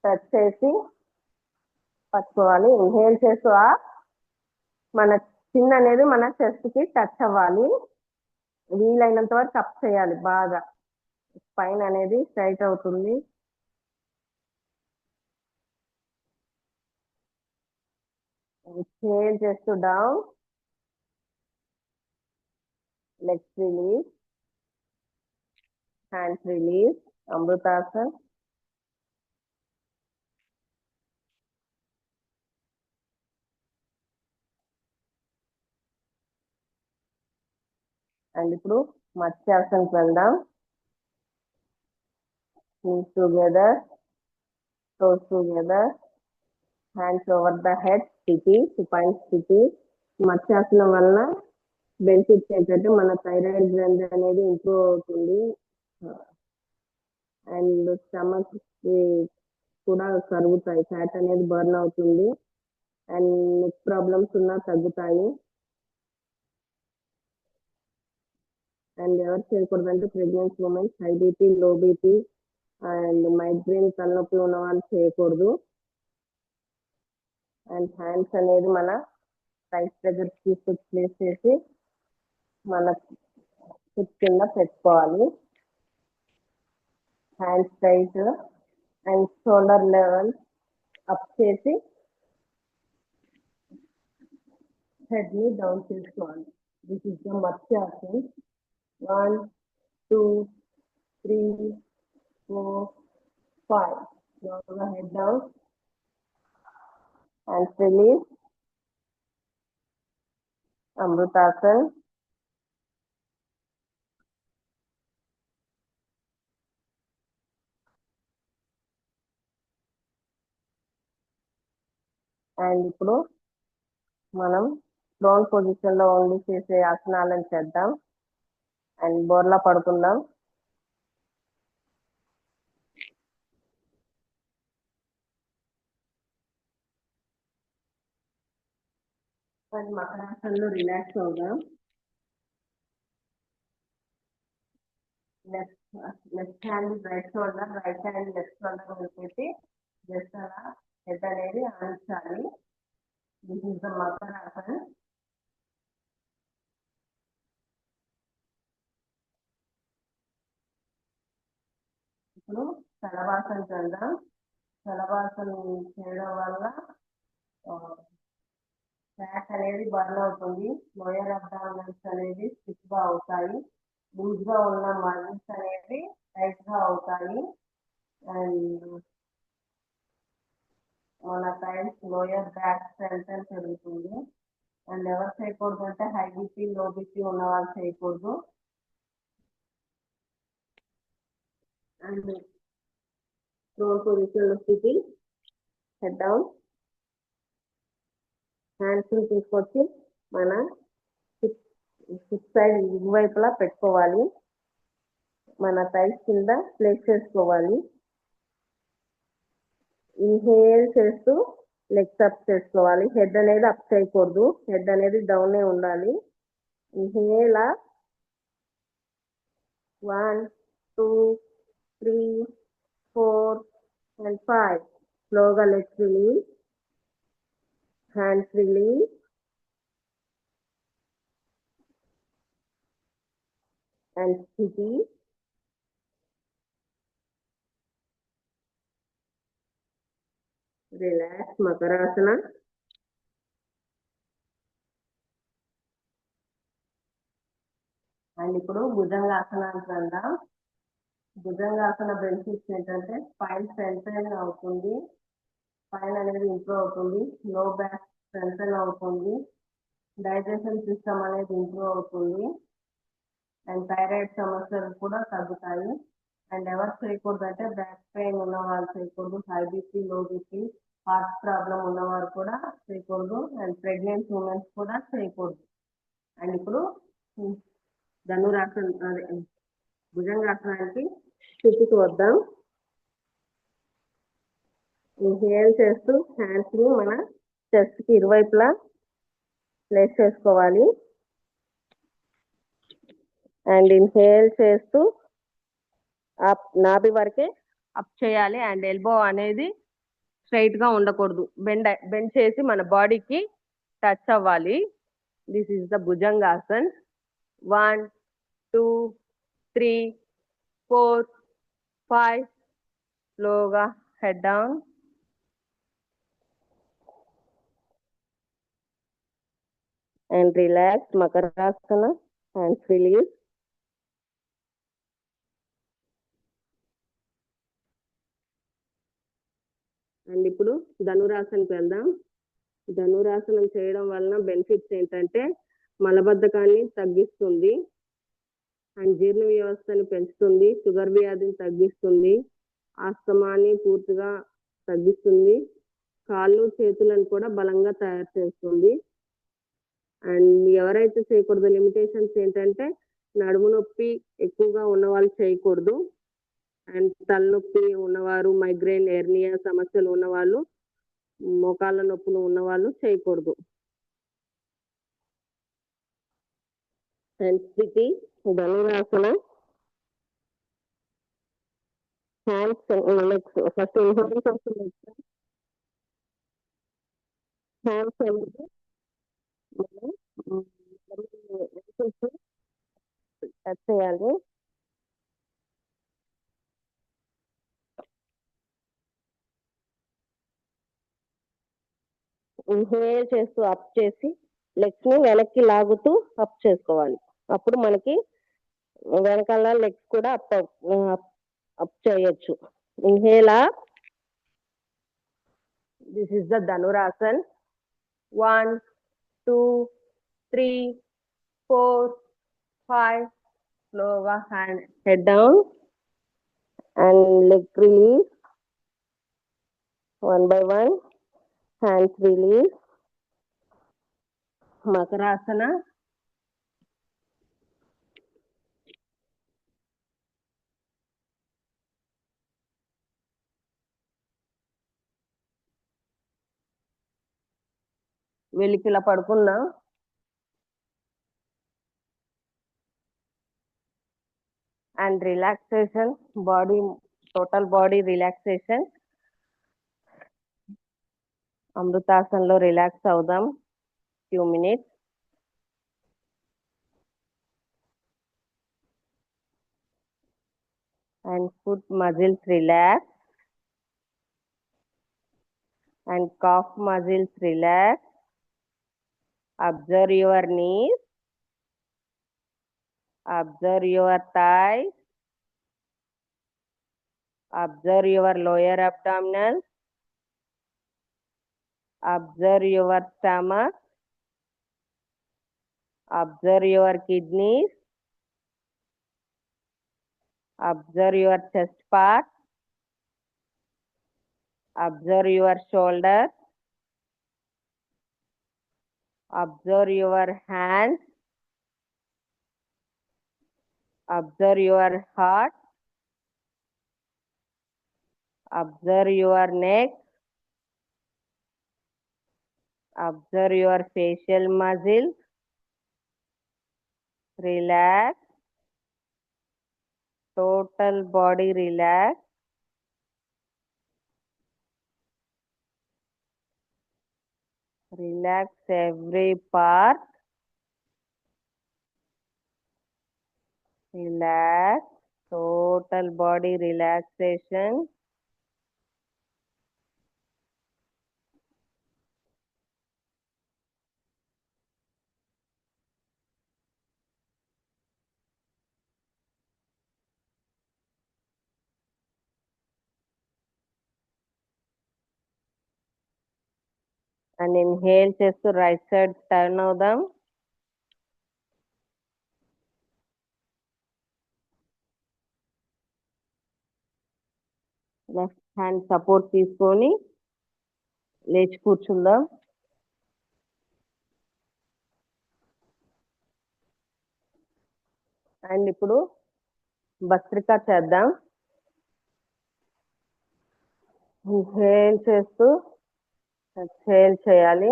టచ్ చేసి పట్టుకోవాలి. ఇన్హేల్ చేస్తూ మన చిన్ అనేది మన చెస్ట్ కి టచ్ అవ్వాలి. వీలైనంత వరకు అప్ చేయాలి, బాగా స్పైన్ అనేది స్ట్రైట్ అవుతుంది. ఇన్హేల్ చేస్తూ down, legs release, hands release, Amritasan. And ఇప్పుడు మత్స్యాసనకి వెళ్దాం. knees together, toes together, hands over the head, స్థితి, supine స్థితి. మత్స్యాసనం వలన బెనిఫిట్స్ ఏంటంటే మన థైరాయిడ్ గ్రంథి అనేది ఇంప్రూవ్ అవుతుంది. అండ్ స్టమక్ కూడా కరుగుతాయి, ఫ్యాట్ అనేది బర్న్ అవుతుంది. అండ్ నెక్ ప్రాబ్లమ్స్ ఉన్నా తగ్గుతాయి. అండ్ ఎవరు చేయకూడదంటే pregnancy womens, high BP, low BP and migraine తలనొప్పి ఉన్న వాళ్ళు చేయకూడదు. అండ్ హ్యాండ్స్ అనేది మన రైట్ దగ్గర తీసుకొచ్చి ప్లేస్ చేసి మన ఫుట్ కింద పెట్టుకోవాలి. Hands tight and shoulder level up చేసి హెడ్ ని డౌన్ చేసుకోవాలి. This is the Matsyasan. 1 2 3 4 5. Now the head down and release. Amrutasan. And ఇప్పుడు మనం ప్రోన్ పొజిషన్ లో ఉండి చేసే ఆసనాలను చేద్దాం. అండ్ బోర్లా పడుకుందాం. అండ్ మకరాసనంలో రిలాక్స్ అవుదాం. Left hand right shoulder, right hand left shoulder పెట్టి జస్ట్ అలా హెడ్ అనేది ఆడించాలి. This is the Makarasan. ఇప్పుడు శలభాసన చేద్దాం. శలభాసన చేయడం వల్ల ఫ్యాట్ అనేది బర్న్ అవుతుంది. లోయర్ అబ్డామినల్స్ అనేది స్టిఫ్ గా అవుతాయి. లూజ్ గా ఉన్న మజిల్స్ అనేవి టైట్ గా అవుతాయి. అండ్ మన టైమ్స్ లోయర్ బ్యాక్ స్ట్రెంత్ పెరుగుతుంది. అండ్ ఎవరు చేయకూడదు అంటే హై బీపీ, లో బీపీ ఉన్న వాళ్ళు చేయకూడదు. అండ్ ప్రోన్ పొజిషన్ స్థితి, హెడ్ డౌన్, హ్యాండ్స్ ని తీసుకొచ్చి మన హిప్ సైడ్ ఇరువైపులా పెట్టుకోవాలి. మన థైస్ కింద ప్లేస్ చేసుకోవాలి. ఇన్హేల్ చేస్తూ లెగ్స్ అప్ చేసుకోవాలి. హెడ్ అనేది అప్ చేయకూడదు, హెడ్ అనేది డౌనే ఉండాలి. Inhale 1 2 3 4 and 5. స్లోగా legs release, hands release, and స్థితి. రిలాక్స్ మకరాసన. అండ్ ఇప్పుడు భుజంగాసనానికి వెళ్దాం. భుజంగాసన బెనిఫిట్స్ ఏంటంటే స్పైన్ స్ట్రెంథెన్ అవుతుంది, స్పైన్ అనేది ఇంప్రూవ్ అవుతుంది, లో బ్యాక్ స్ట్రెంథెన్ అవుతుంది, డైజెషన్ సిస్టమ్ అనేది ఇంప్రూవ్ అవుతుంది. అండ్ థైరాయిడ్ సమస్యలు కూడా తగ్గుతాయి. అండ్ ఎవరు చేయకూడదు అంటే బ్యాక్ పెయిన్ ఉన్న వాళ్ళు చేయకూడదు, high BP, low BP, heart problem ఉన్నవారు కూడా చేయకూడదు. అండ్ ప్రెగ్నెంట్ ఉమెన్స్ కూడా చేయకూడదు. అండ్ ఇప్పుడు ధనురాసన భుజంగాసనానికి స్థితికి వద్దాం. ఇన్హేల్ చేస్తూ హ్యాండ్స్ ని మన చెస్ట్ కి ఇరువైపులా ప్లేస్ చేసుకోవాలి. అండ్ ఇన్హేల్ చేస్తూ అప్ నాభి వరకే అప్ చేయాలి. అండ్ ఎల్బో అనేది స్ట్రైట్ గా ఉండకూడదు, బెండ్ చేసి మన బాడీకి టచ్ అవ్వాలి. This is the bhujangasan. 1 2 3 4 5. స్లోగా head down and relax. Makarasana, hands release. And ఇప్పుడు ధనురాసనకి వెళ్దాం. ధనురాసనం చేయడం వలన బెనిఫిట్స్ ఏంటంటే మలబద్ధకాన్ని తగ్గిస్తుంది అండ్ జీర్ణ వ్యవస్థని పెంచుతుంది, షుగర్ వ్యాధిని తగ్గిస్తుంది, ఆస్తమాని పూర్తిగా తగ్గిస్తుంది, కాళ్ళు చేతులను కూడా బలంగా తయారు చేస్తుంది. అండ్ ఎవరైతే చేయకూడదు లిమిటేషన్స్ ఏంటంటే నడుము నొప్పి ఎక్కువగా ఉన్న వాళ్ళు చేయకూడదు. అండ్ తలనొప్పి ఉన్నవారు, మైగ్రేన్, ఎర్నియా సమస్యలు ఉన్నవాళ్ళు, మోకాళ్ళ నొప్పులు ఉన్నవాళ్ళు చేయకూడదు. అండ్ స్థితి Dhanurasana. Hands legs first inhale చేస్తుంది. హ్యాండ్స్ అనేది టచ్ చేయాలి. ఇన్హేల్ చేస్తూ అప్ చేసి లెగ్స్ ని వెనక్కి లాగుతూ అప్ చేసుకోవాలి. అప్పుడు మనకి వెనకాల లెగ్స్ కూడా అప్ చేయొచ్చు. Inhale up. This is the Dhanurasan. 1 2 3 4 5. స్లోగా hand head down and leg release. 1 by 1. Hands release. Makarasana. వెళ్ళికి ఇలా పడుకున్నా. And relaxation, body total body relaxation. అమృతాసనంలో రిలాక్స్ అవుదాం few minutes. and foot muscles relax and calf muscles relax. Observe your knees, observe your thighs, observe your lower abdominal, observe your stomach, observe your kidneys, observe your chest part, observe your shoulder, observe your hands, observe your heart, observe your neck, observe your facial muscles. Relax. Total body relax. Relax every part. Relax. Total body relaxation. And inhale చేస్తూ right side turn అవుదాం. Left hand support తీసుకొని లేచి కూర్చుందాం. And ఇప్పుడు భస్త్రిక చేద్దాం. Inhale చేస్తూ exhale చేయాలి.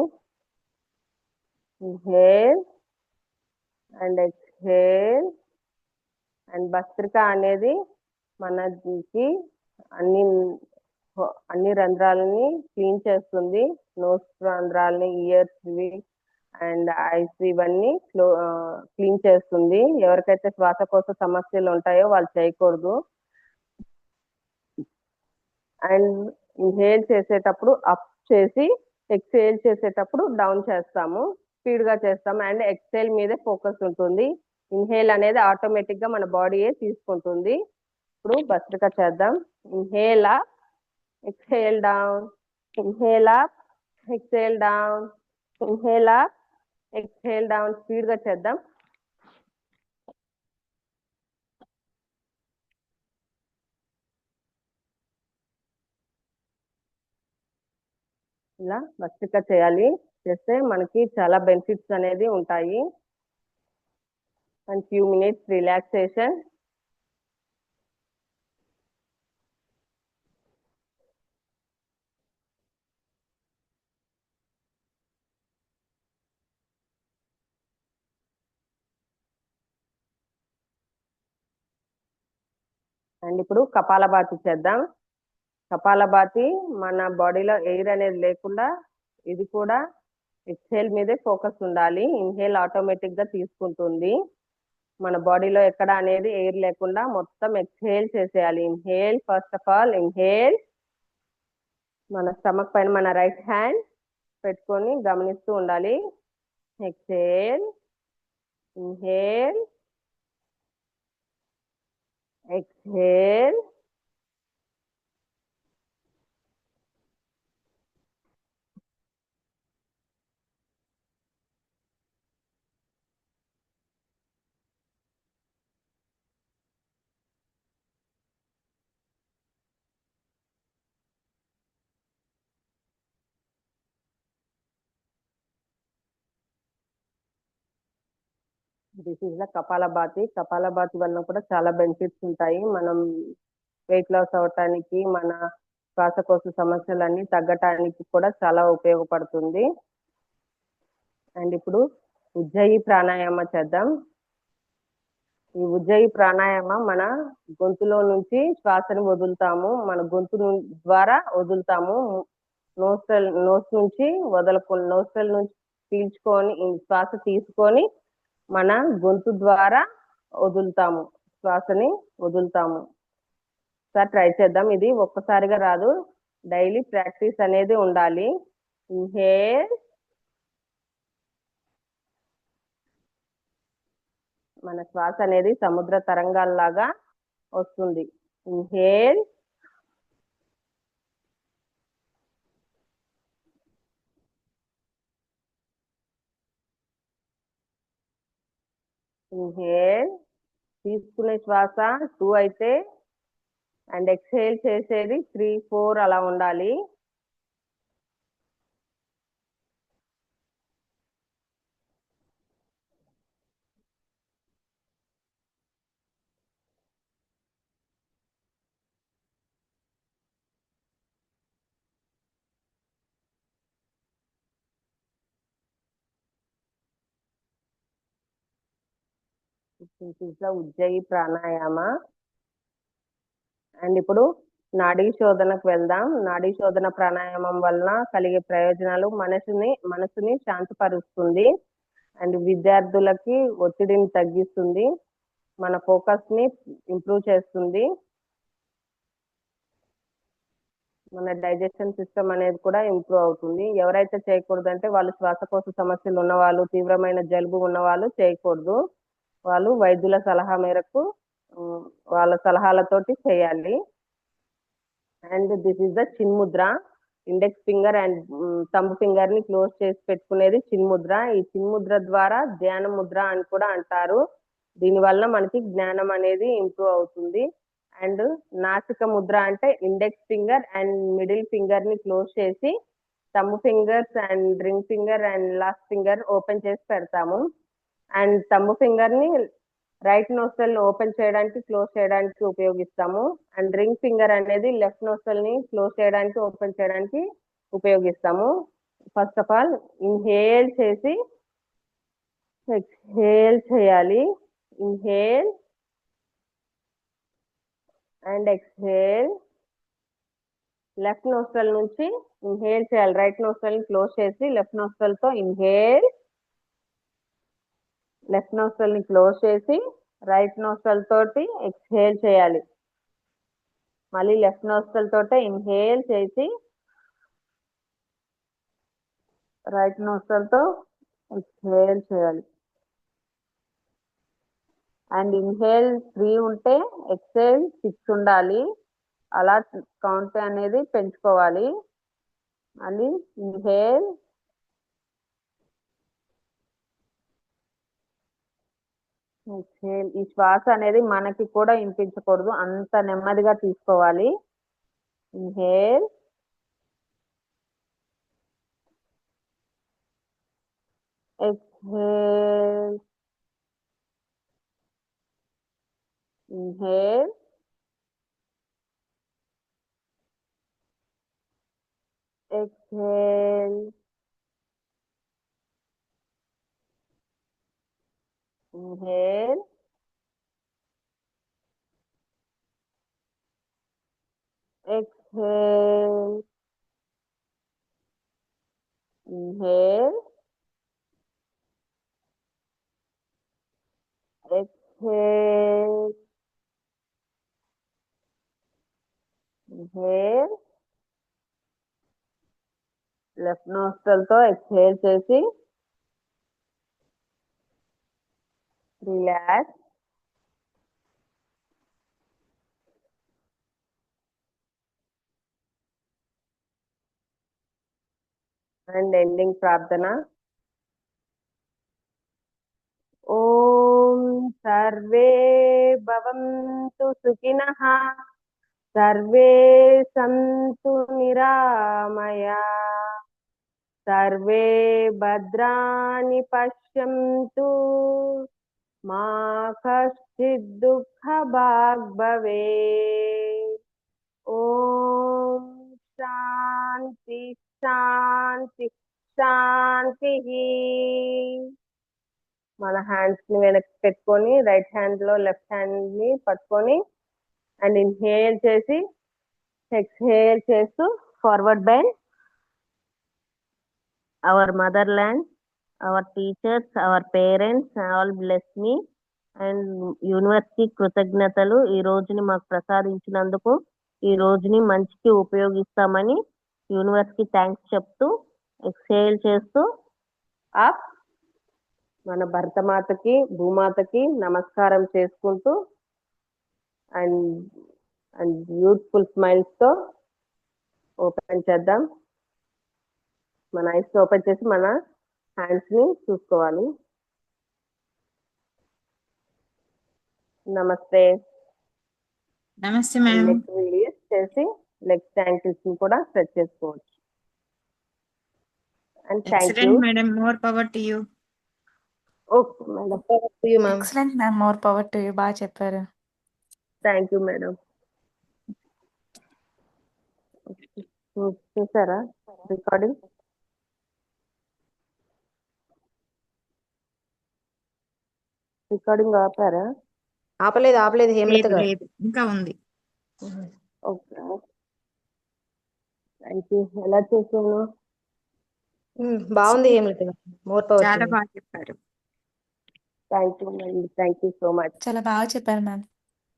Inhale and exhale and bhastrika అనేది మనకి అన్ని అన్ని రంధ్రాలని క్లీన్ చేస్తుంది. నోస్ రంధ్రాలని, ఇయర్స్ అండ్ ఐస్ ఇవన్నీ క్లీన్ చేస్తుంది. ఎవరికైతే శ్వాసకోశ సమస్యలు ఉంటాయో వాళ్ళు చేయకూడదు. అండ్ ఇన్హేల్ చేసేటప్పుడు అప్ చేసి ఎక్సేల్ చేసేటప్పుడు డౌన్ చేస్తాము, స్పీడ్ గా చేస్తాము. అండ్ ఎక్సేల్ మీదే ఫోకస్ ఉంటుంది. ఇన్హేల్ అనేది ఆటోమేటిక్ గా మన బాడీయే తీసుకుంటుంది. ఇప్పుడు భస్త్రిక చేద్దాం. Inhale up, exhale down, inhale up, exhale down, inhale up, exhale down. Speed గా చేద్దాం. ఇలా భస్త్రిక చేయాలి. చేస్తే మనకి చాలా బెనిఫిట్స్ అనేది ఉంటాయి. And few minutes relaxation. And ఇప్పుడు కపాలభాతి చేద్దాం. కపాలభాతి మన బాడీలో ఎయిర్ అనేది లేకుండా ఇది కూడా ఎక్సేల్ మీదే ఫోకస్ ఉండాలి. ఇన్హేల్ ఆటోమేటిక్ గా తీసుకుంటుంది. మన బాడీలో ఎక్కడ అనేది ఎయిర్ లేకుండా మొత్తం ఎక్సేల్ చేసేయాలి. Inhale, first of all inhale. మన స్టమక్ పైన మన రైట్ హ్యాండ్ పెట్టుకొని గమనిస్తూ ఉండాలి. Exhale, inhale, exhale. This is the kapalbhati. Kapalbhati వల్ల కూడా చాలా బెనిఫిట్స్ ఉంటాయి. మనం వెయిట్ లాస్ అవటానికి, మన శ్వాసకోశ సమస్యలన్నీ తగ్గటానికి కూడా చాలా ఉపయోగపడుతుంది. అండ్ ఇప్పుడు ఉజ్జయి ప్రాణాయామ చేద్దాం. ఈ ఉజ్జయి ప్రాణాయామ మన గొంతులో నుంచి శ్వాసను వదులుతాము, మన గొంతు ద్వారా వదులుతాము. నోస్ నుంచి నోస్ట్రల్ నుంచి పీల్చుకొని శ్వాస తీసుకొని మన గొంతు ద్వారా వదులుతాము, శ్వాసని వదులుతాము. సార్ ట్రై చేద్దాం. ఇది ఒక్కసారిగా రాదు, డైలీ ప్రాక్టీస్ అనేది ఉండాలి. ఇన్హేల్, మన శ్వాస అనేది సముద్ర తరంగాల్లాగా వస్తుంది. Inhale, inhale. తీసుకునే శ్వాస 2 అయితే అండ్ ఎక్స్హేల్ చేసేది 3, 4 అలా ఉండాలి. ఉజ్జయి ప్రాణాయామ. అండ్ ఇప్పుడు నాడీ శోధనకు వెళ్దాం. నాడీ శోధన ప్రాణాయామం వలన కలిగే ప్రయోజనాలు మనసుని శాంతపరుస్తుంది. అండ్ విద్యార్థులకి ఒత్తిడిని తగ్గిస్తుంది, మన ఫోకస్ ని ఇంప్రూవ్ చేస్తుంది. మన డైజెషన్ సిస్టమ్ అనేది కూడా ఇంప్రూవ్ అవుతుంది. ఎవరైతే చేయకూడదు అంటే వాళ్ళు శ్వాసకోశ సమస్యలు ఉన్నవాళ్ళు, తీవ్రమైన జలుబు ఉన్నవాళ్ళు చేయకూడదు. వాళ్ళు వైద్యుల సలహా మేరకు వాళ్ళ సలహాలతోటి చేయాలి. And this is the Chinmudra. Index finger and thumb finger ని క్లోజ్ చేసి పెట్టుకునేది చిన్ముద్ర. ఈ చిన్ముద్ర ద్వారా ధ్యాన ముద్ర అని కూడా అంటారు. దీని వల్ల మనకి జ్ఞానం అనేది ఇంప్రూవ్ అవుతుంది. అండ్ నాసిక ముద్ర అంటే index finger and middle finger ని క్లోజ్ చేసి thumb fingers and ring finger and last finger open చేసి పెడతాము. అండ్ థంబ్ ఫింగర్ ని రైట్ నోస్ట్రల్ ని ఓపెన్ చేయడానికి, క్లోజ్ చేయడానికి ఉపయోగిస్తాము. అండ్ రింగ్ ఫింగర్ అనేది లెఫ్ట్ నోస్ట్రల్ ని క్లోజ్ చేయడానికి, ఓపెన్ చేయడానికి ఉపయోగిస్తాము. ఫస్ట్ ఆఫ్ ఆల్ ఇన్హేల్ చేసి ఎక్స్హేల్ చేయాలి. Inhale, and exhale. Left nostril నుంచి ఇన్హేల్ చేయాలి. రైట్ నోస్ట్రల్ క్లోజ్ చేసి లెఫ్ట్ నోస్ట్రల్ తో ఇన్హేల్. లెఫ్ట్ నోస్ట్రల్ ని క్లోజ్ చేసి రైట్ నోస్ట్రల్ తోటి ఎక్స్హేల్ చేయాలి. మళ్ళీ లెఫ్ట్ నోస్ట్రల్ తోటే ఇన్హేల్ చేసి రైట్ నోస్ట్రల్ తో ఎక్స్హేల్ చేయాలి. అండ్ ఇన్హేల్ 3 ఉంటే ఎక్స్హేల్ 6 ఉండాలి. అలా కౌంట్ అనేది పెంచుకోవాలి. మళ్ళీ ఇన్హేల్, ఎక్స్హేల్. ఈ శ్వాస అనేది మనకి కూడా వినిపించకూడదు, అంత నెమ్మదిగా తీసుకోవాలి. Inhale, exhale, inhale, exhale, inhale, exhale, inhale, exhale, inhale. Left nostril తో ఎక్స్హేల్ చేసి రిలాక్స్. అండ్ ఎండింగ్ ప్రార్థన. ఓం సర్వే భవంతు సుఖినః, సర్వే సంతు నిరామయా, సర్వే భద్రాణి పశ్యంతు, మా కశ్చిద్ దుఃఖభాగ్ భవేత్. ఓం శాంతి శాంతి శాంతి. మన హ్యాండ్స్ ని వెనక్కి పెట్టుకొని రైట్ హ్యాండ్ లో లెఫ్ట్ హ్యాండ్ ని పట్టుకొని అండ్ ఇన్హేల్ చేసి ఎక్స్హేల్ చేస్తూ forward bend. Our mother land, hour teachers, our parents all bless me. And university కృతజ్ఞతలు ఈ రోజుని మాకు ప్రసాదించినందుకు. ఈ రోజుని మంచికి ఉపయోగిస్తామని యూనివర్సిటీ థ్యాంక్స్ చెప్తూ ఎక్స్హేల్ చేస్తూ అప్. మన భరతమాతకి భూమాతకి నమస్కారం చేసుకుంటూ అండ్ అండ్ బ్యూటిఫుల్ స్మైల్స్ తో ఓపెన్ చేద్దాం. మన ఐస్ ఓపెన్ చేసి మన హ్యాండ్స్ ని చూసుకోవాలి. నమస్తే. నమస్తే మ్యామ్. నెక్ రిలీజ్ చేసి లెగ్స్ యాంకిల్స్ ని కూడా స్ట్రెచ్ చేసుకోవచ్చు. And thank you. Excellent madam, more power to you. Okay madam. Ma'am. Excellent ma'am, more power to you. బాగా చెప్పారు. Thank you madam. చూసారా రికార్డింగ్? రికార్డింగ్ ఆపారా? ఆపలేదు ఆపలేదు హేమలత లేదు గారు. లేదు, ఇంకా ఉంది. Okay thank you. ఎలా చేసాను? బాగుంది హేమలత గారు. మోర్ పవర్ టు చాలా యూ. బాగా చెప్పారు. థ్యాంక్ యూ అండి. Thank you so much. చాలా బాగా చెప్పారు ma'am.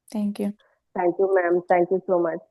Thank you. Thank you ma'am. Thank you so much.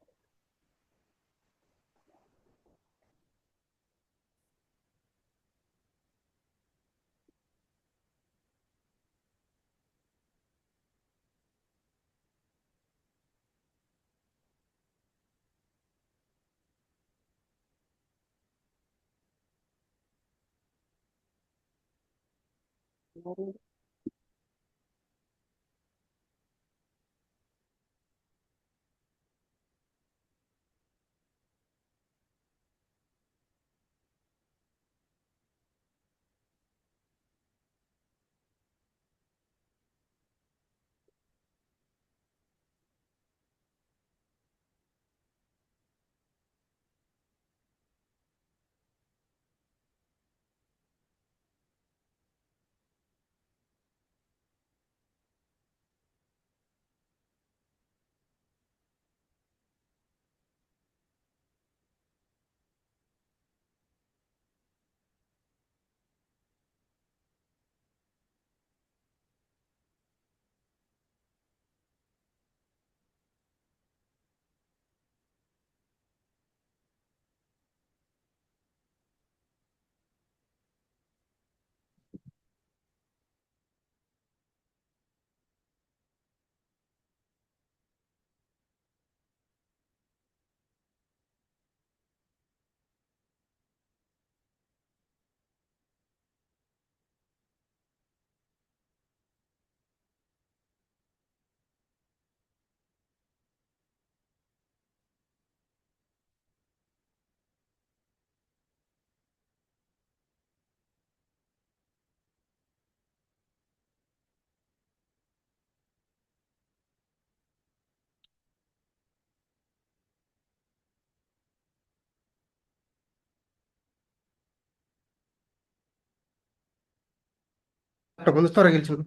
ముందు త్వరగా గెలిచింది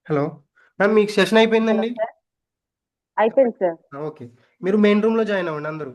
హలో మ్యామ్ మీకు సెషన్ అయిపోయిందండి అయిపోయింది సార్. ఓకే మీరు మెయిన్ రూమ్లో జాయిన్ అవ్వండి అందరూ